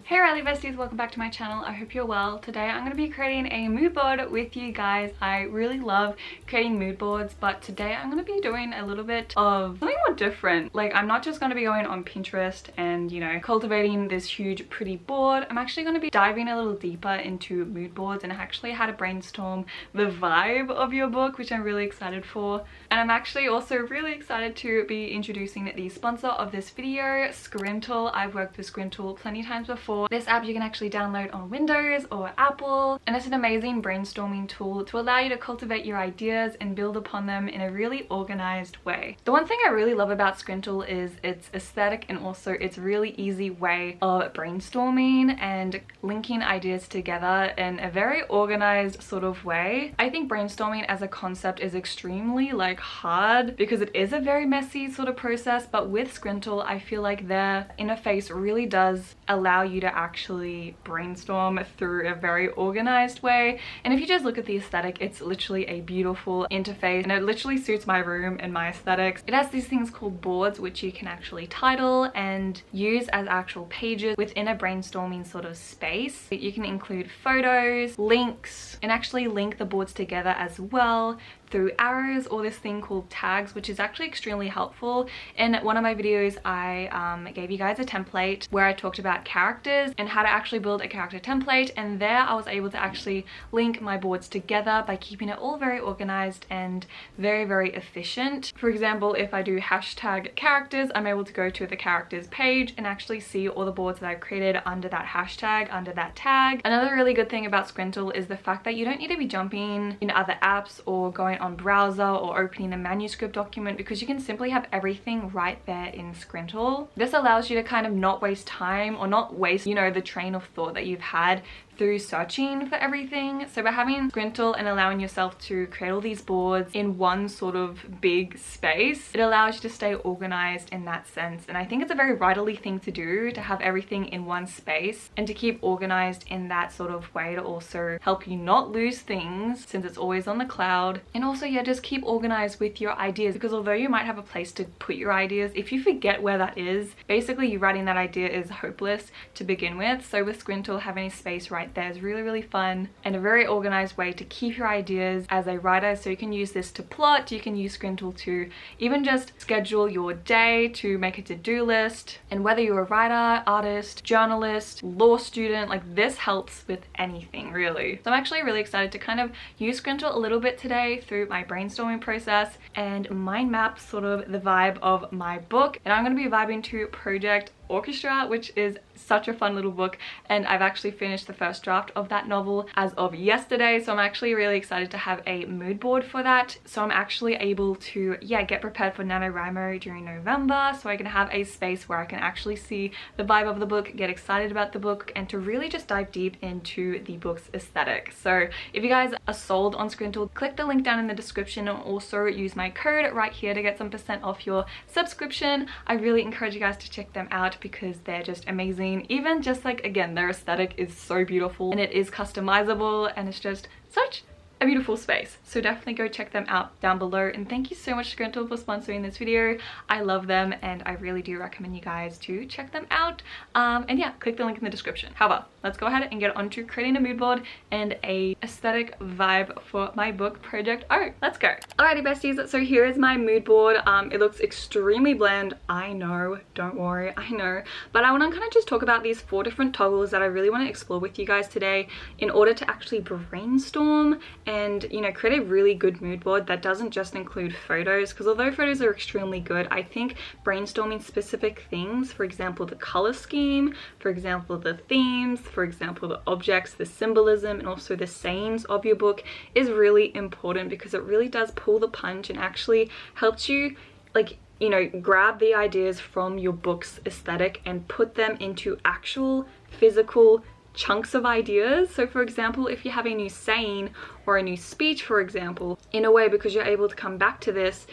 Hey Riley besties, welcome back to my channel. I hope you're well. Today I'm going to be creating a mood board with you guys. I really love creating mood boards, but today I'm going to be doing a little bit of something more different. Like, I'm not just going to be going on Pinterest and, you know, cultivating this huge pretty board. I'm actually going to be diving a little deeper into mood boards and actually how to brainstorm the vibe of your book, which I'm really excited for. And I'm actually also really excited to be introducing the sponsor of this video, Scrintal. I've worked with Scrintal plenty of times before. This app you can actually download on Windows or Apple, and it's an amazing brainstorming tool to allow you to cultivate your ideas and build upon them in a really organized way. The one thing I really love about Scrintal is its aesthetic and also its really easy way of brainstorming and linking ideas together in a very organized sort of way. I think brainstorming as a concept is extremely hard because it is a very messy sort of process, but with Scrintal I feel like their interface really does allow you to actually brainstorm through a very organized way. And if you just look at the aesthetic, it's literally a beautiful interface and it literally suits my room and my aesthetics. It has these things called boards which you can actually title and use as actual pages within a brainstorming sort of space. You can include photos, links, and actually link the boards together as well through arrows or this thing called tags, which is actually extremely helpful. In one of my videos I gave you guys a template where I talked about characters and how to actually build a character template, and there I was able to actually link my boards together by keeping it all very organized and very efficient. For example, if I do hashtag characters, I'm able to go to the characters page and actually see all the boards that I've created under that hashtag, under that tag. Another really good thing about Scrintal is the fact that you don't need to be jumping in other apps or going on browser or opening a manuscript document, because you can simply have everything right there in Scrintal. This allows you to kind of not waste time or not waste, you know, the train of thought that you've had through searching for everything. So by having Scrintal and allowing yourself to create all these boards in one sort of big space, it allows you to stay organized in that sense. And I think it's a very vitally thing to do, to have everything in one space and to keep organized in that sort of way, to also help you not lose things since it's always on the cloud. And also, yeah, just keep organized with your ideas, because although you might have a place to put your ideas, if you forget where that is, basically you writing that idea is hopeless to begin with. So with Scrintal, having a space right there is really fun and a very organized way to keep your ideas as a writer. So you can use this to plot, you can use Scrintal to even just schedule your day, to make a to-do list. And whether you're a writer, artist, journalist, law student, like, this helps with anything really. So I'm actually really excited to kind of use Scrintal a little bit today through my brainstorming process and mind map sort of the vibe of my book. And I'm going to be vibing to project.o, which is such a fun little book, and I've actually finished the first draft of that novel as of yesterday, so I'm actually really excited to have a mood board for that. So I'm actually able to, yeah, get prepared for NaNoWriMo during November, so I can have a space where I can actually see the vibe of the book, get excited about the book, and to really just dive deep into the book's aesthetic. So if you guys are sold on Scrintal, click the link down in the description and also use my code right here to get some % off your subscription. I really encourage you guys to check them out because they're just amazing. Even just like, again, their aesthetic is so beautiful and it is customizable and it's just such a beautiful space. So definitely go check them out down below. And thank you so much, Scrintal, for sponsoring this video. I love them and I really do recommend you guys to check them out. And yeah, click the link in the description. However, let's go ahead and get on to creating a mood board and a aesthetic vibe for my book, Project.o. Let's go. Alrighty besties, so here is my mood board. It looks extremely bland. I know, don't worry, I know. But I want to kind of just talk about these 4 different toggles that I really want to explore with you guys today in order to actually brainstorm and, you know, create a really good mood board that doesn't just include photos, because although photos are extremely good, I think brainstorming specific things, for example the color scheme, for example the themes, for example the objects, the symbolism, and also the sayings of your book is really important, because it really does pull the punch and actually helps you, like, you know, grab the ideas from your book's aesthetic and put them into actual physical chunks of ideas. So for example, if you have a new saying or a new speech, for example, in a way, because you're able to come back to this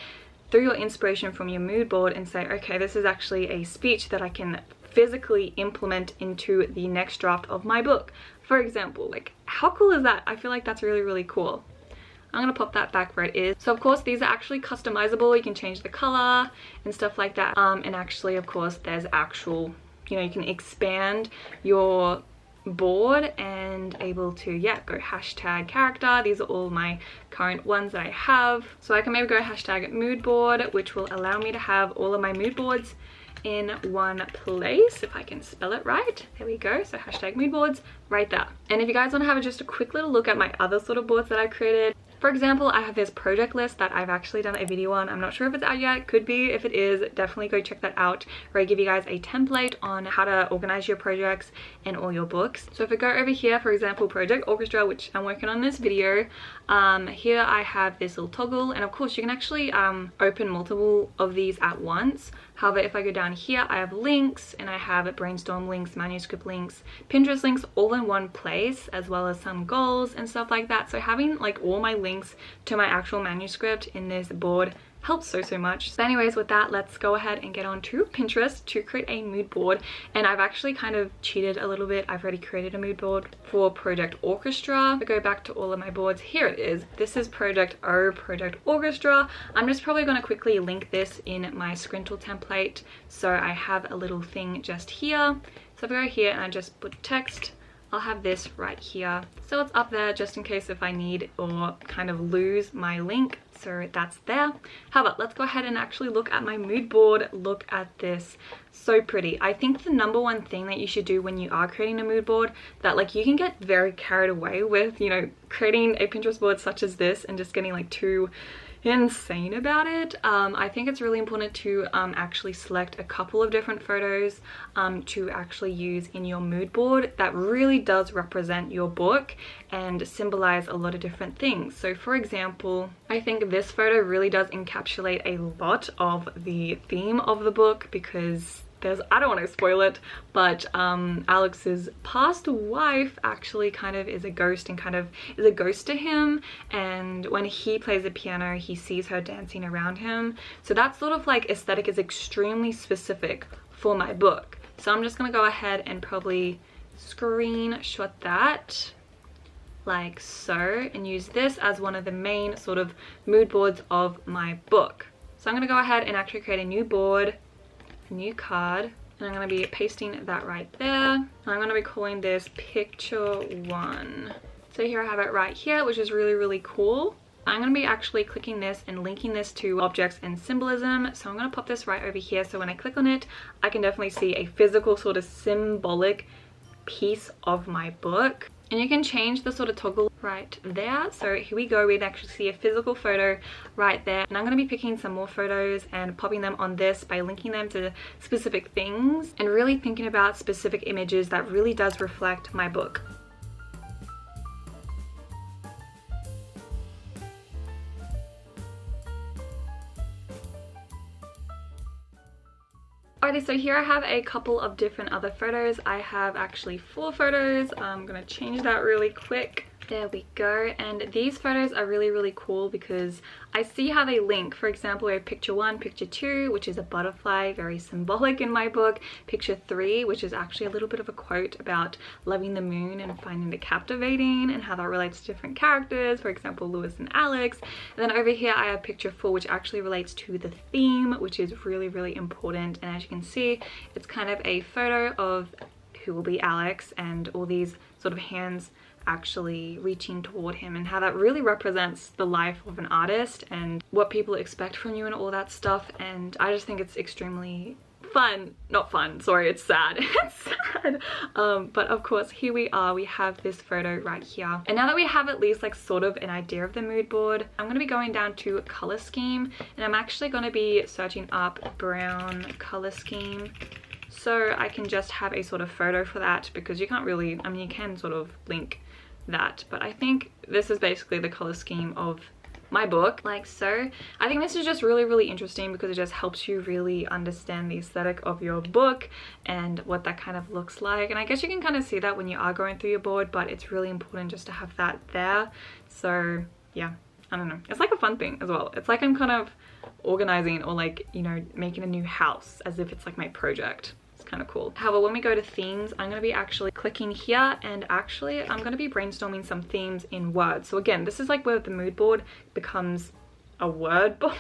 through your inspiration from your mood board and say, okay, this is actually a speech that I can physically implement into the next draft of my book, for example. Like, how cool is that? I feel like that's really cool. I'm gonna pop that back where it is. So of course these are actually customizable. You can change the color and stuff like that. And actually, of course, there's actual you know, you can expand your board and able to, yeah, go hashtag character. These are all my current ones that I have. So I can maybe go hashtag mood board, which will allow me to have all of my mood boards in one place, if I can spell it right. There we go. So hashtag mood boards right there. And if you guys want to have just a quick little look at my other sort of boards that I created, for example, I have this project list that I've actually done a video on. I'm not sure if it's out yet, could be. If it is, definitely go check that out, where I give you guys a template on how to organize your projects and all your books. So if I go over here, for example, Project Orchestra, which I'm working on this video, here I have this little toggle, and of course you can actually open multiple of these at once. However, if I go down here, I have links, and I have brainstorm links, manuscript links, Pinterest links, all in one place, as well as some goals and stuff like that. So having like all my links to my actual manuscript in this board helps so much. So anyways, with that, let's go ahead and get on to Pinterest to create a mood board. And I've actually kind of cheated a little bit. I've already created a mood board for Project Orchestra. I go back to all of my boards. Here it is. This is project.o, Project Orchestra. I'm just probably going to quickly link this in my Scrintal template. So I have a little thing just here. So if I go here and I just put text, I'll have this right here. So it's up there just in case if I need or kind of lose my link. So that's there. However, let's go ahead and actually look at my mood board. Look at this. So pretty. I think the number one thing that you should do when you are creating a mood board that like you can get very carried away with, you know, creating a Pinterest board such as this and just getting like too insane about it. I think it's really important to actually select a couple of different photos to actually use in your mood board that really does represent your book and symbolize a lot of different things. So for example, I think this photo really does encapsulate a lot of the theme of the book, because I don't want to spoil it, but Alex's past wife actually kind of is a ghost and kind of is a ghost to him, and when he plays the piano he sees her dancing around him. So that sort of like aesthetic is extremely specific for my book. So I'm just gonna go ahead and probably screenshot that like so and use this as one of the main sort of mood boards of my book. So I'm gonna go ahead and actually create a new board, new card, and I'm going to be pasting that right there. I'm going to be calling this picture 1. So here I have it right here, which is really cool. I'm going to be actually clicking this and linking this to objects and symbolism. So I'm going to pop this right over here, so when I click on it I can definitely see a physical sort of symbolic piece of my book. And you can change the sort of toggle right there. So here we go, we'd actually see a physical photo right there. And I'm going to be picking some more photos and popping them on this by linking them to specific things and really thinking about specific images that really does reflect my book. Alrighty, so here I have a couple of different other photos. I have actually 4 photos. I'm gonna change that really quick. There we go. And these photos are really cool because I see how they link. For example, we have picture 1, picture 2, which is a butterfly, very symbolic in my book. Picture 3, which is actually a little bit of a quote about loving the moon and finding it captivating and how that relates to different characters, for example, Lewis and Alex. And then over here I have picture 4, which actually relates to the theme, which is really important. And as you can see, it's kind of a photo of who will be Alex and all these sort of hands actually reaching toward him, and how that really represents the life of an artist and what people expect from you and all that stuff. And I just think it's extremely fun. Not fun, sorry, it's sad. It's sad. But of course, here we are, we have this photo right here. And now that we have at least like sort of an idea of the mood board, I'm going to be going down to color scheme, and I'm actually going to be searching up brown color scheme, so I can just have a sort of photo for that, because you can't really, I mean, you can sort of link that, but I think this is basically the color scheme of my book, like so. I think this is just really interesting because it just helps you really understand the aesthetic of your book and what that kind of looks like. And I guess you can kind of see that when you are going through your board, but it's really important just to have that there. So yeah, I don't know, it's like a fun thing as well. It's like I'm kind of organizing or like, you know, making a new house as if it's like my project. Kind of cool. However, when we go to themes, I'm going to be actually clicking here, and actually I'm going to be brainstorming some themes in Word. So again, this is like where the mood board becomes a word board.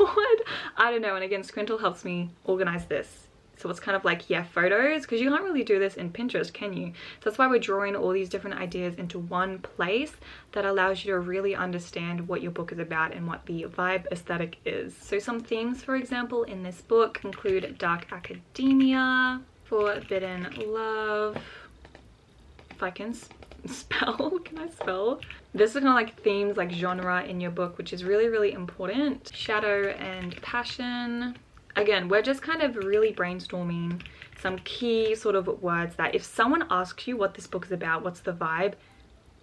I don't know, and again, Scrintal helps me organize this So it's kind of like, yeah, photos, because you can't really do this in Pinterest, can you? So that's why we're drawing all these different ideas into one place that allows you to really understand what your book is about and what the vibe aesthetic is. So some themes, for example, in this book include dark academia, forbidden love, if I can spell, can I spell? This is kind of like themes, like genre in your book, which is really, really important. Shadow and passion. Again, we're just kind of really brainstorming some key sort of words that if someone asks you what this book is about, what's the vibe,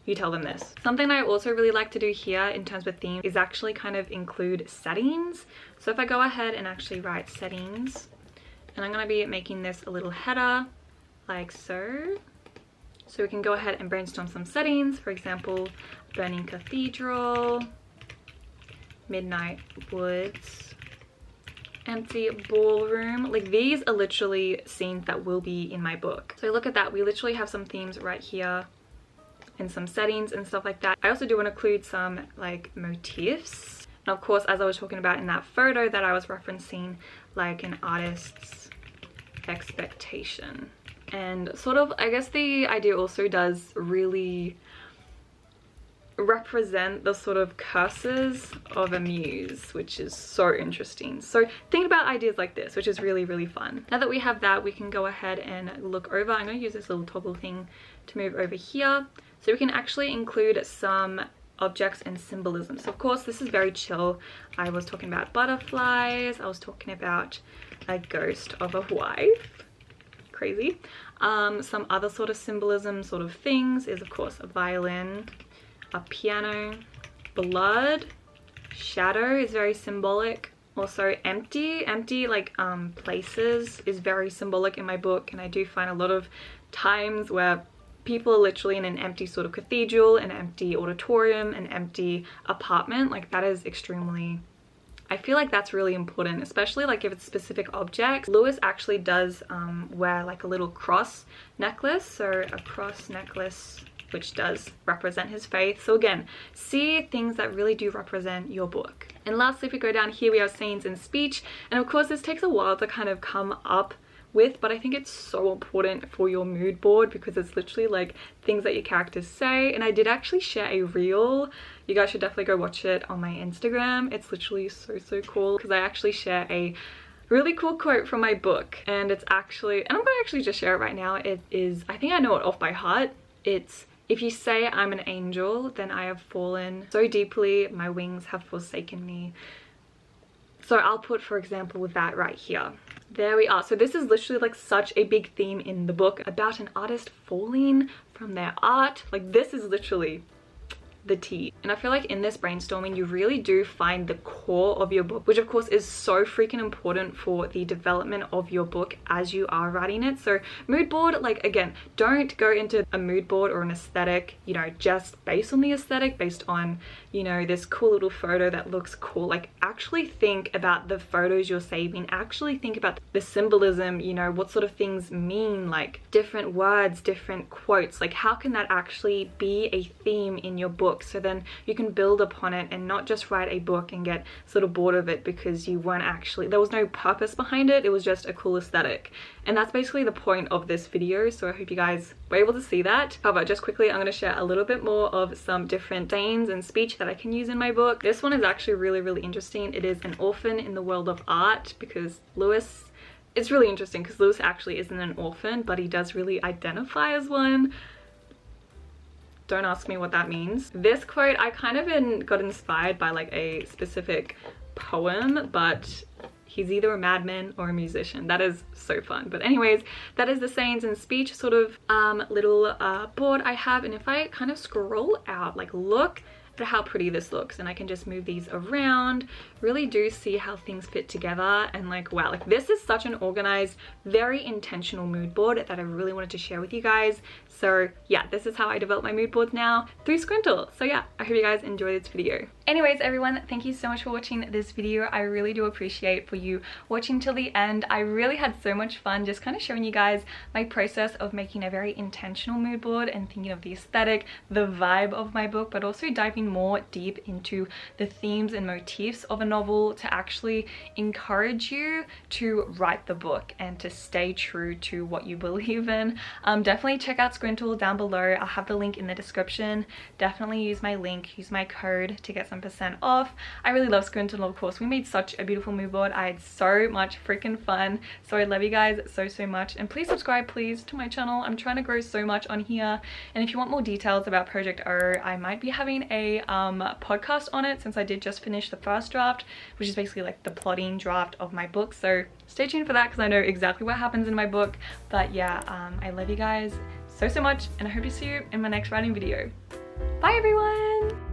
you tell them this. Something I also really like to do here in terms of theme is actually kind of include settings. So if I go ahead and actually write settings, and I'm going to be making this a little header like so. So we can go ahead and brainstorm some settings. For example, burning cathedral, midnight woods, empty ballroom. Like, these are literally scenes that will be in my book. So look at that, we literally have some themes right here and some settings and stuff like that. I also do want to include some like motifs, and of course, as I was talking about in that photo that I was referencing, like an artist's expectation. And sort of, I guess the idea also does really represent the sort of curses of a muse, which is so interesting. So think about ideas like this, which is really, really fun. Now that we have that, we can go ahead and look over. I'm going to use this little toggle thing to move over here, so we can actually include some objects and symbolism. So of course, this is very chill. I was talking about butterflies, I was talking about a ghost of a wife. Crazy. Some other sort of symbolism sort of things is of course a violin, a piano, blood, shadow is very symbolic. Also empty like places is very symbolic in my book, and I do find a lot of times where people are literally in an empty sort of cathedral, an empty auditorium, an empty apartment. Like, that is extremely, I feel like that's really important, especially like if it's specific objects. Lewis actually does wear like a little cross necklace, so a cross necklace which does represent his faith. So again, see things that really do represent your book. And lastly, if we go down here, we have scenes and speech, and of course this takes a while to kind of come up with, but I think it's so important for your mood board because it's literally like things that your characters say. And I did actually share a reel, you guys should definitely go watch it on my Instagram. It's literally so cool because I actually share a really cool quote from my book, and it's actually, and I'm gonna actually just share it right now. It is, I think I know it off by heart. It's, if you say I'm an angel, then I have fallen so deeply, my wings have forsaken me. So I'll put, for example, with that right here. There we are. So this is literally like such a big theme in the book about an artist falling from their art. Like, this is literally the tea. And I feel like in this brainstorming, you really do find the core of your book, which of course is so freaking important for the development of your book as you are writing it. So mood board, like, again, don't go into a mood board or an aesthetic, you know, just based on the aesthetic, based on, you know, this cool little photo that looks cool. Like, actually think about the photos you're saving, actually think about the symbolism, you know, what sort of things mean, like different words, different quotes, like how can that actually be a theme in your book? So then you can build upon it and not just write a book and get sort of bored of it because you weren't actually, there was no purpose behind it, it was just a cool aesthetic. And that's basically the point of this video, so I hope you guys were able to see that. However, just quickly, I'm going to share a little bit more of some different sayings and speech that I can use in my book. This one is actually really interesting. It is an orphan in the world of art, because Lewis, it's really interesting because Lewis actually isn't an orphan, but he does really identify as one. Don't ask me what that means. This quote, I kind of got inspired by like a specific poem, but he's either a madman or a musician. That is so fun. But anyways, that is the sayings and speech sort of little board I have. And if I kind of scroll out, like, look at how pretty this looks, and I can just move these around, really do see how things fit together. And like, wow, like this is such an organized, very intentional mood board that I really wanted to share with you guys. So yeah, this is how I develop my mood boards now, through Scrintal. So yeah, I hope you guys enjoy this video. Anyways, everyone, thank you so much for watching this video. I really do appreciate for you watching till the end. I really had so much fun just kind of showing you guys my process of making a very intentional mood board and thinking of the aesthetic, the vibe of my book, but also diving more deep into the themes and motifs of a novel to actually encourage you to write the book and to stay true to what you believe in. Definitely check out Scrintal down below. I'll have the link in the description. Definitely use my link, use my code to get some % off. I really love Scrintal, of course. We made such a beautiful mood board. I had so much freaking fun. So I love you guys so much. And please subscribe, please, to my channel. I'm trying to grow so much on here. And if you want more details about project.o, I might be having a podcast on it, since I did just finish the first draft, which is basically like the plotting draft of my book. So stay tuned for that, because I know exactly what happens in my book. But yeah, I love you guys so much, and I hope to see you in my next writing video. Bye everyone!